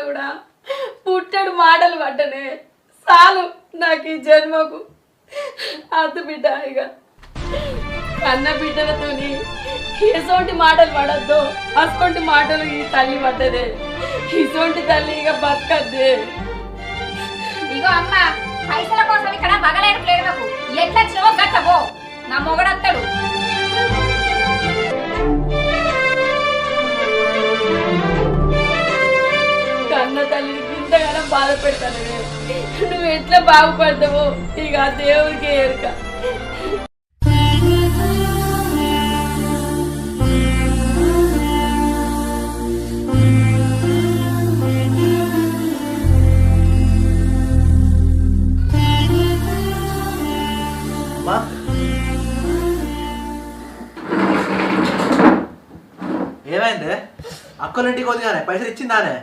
కూడా పుట్టడు మాటలు పట్టనే చాలు నాకు ఈ జన్మకు అద్దు బిడ్డ ఇక కన్న బిడ్డలతోని ఎసోంటి మాటలు పడద్దు అసోంటి మాటలు ఈ తల్లి పడ్డదే ఇసోంటి తల్లి ఇక బతకద్దే. ఇగో అమ్మ పైసల కోసం ఇక్కడ మగలేడు లేదు నాకు ఎట్లా వచ్చినవో గట్టబో నా మొగడత్తడు. కన్న తల్లిని ఇంతగానో బాధ పెడతాను నువ్వు ఎట్లా బాగుపడతావో ఇక దేవుడికి ఎరుక. ఏమైంది అక్కలింటికి వదిగానే పైసలు ఇచ్చిందానే?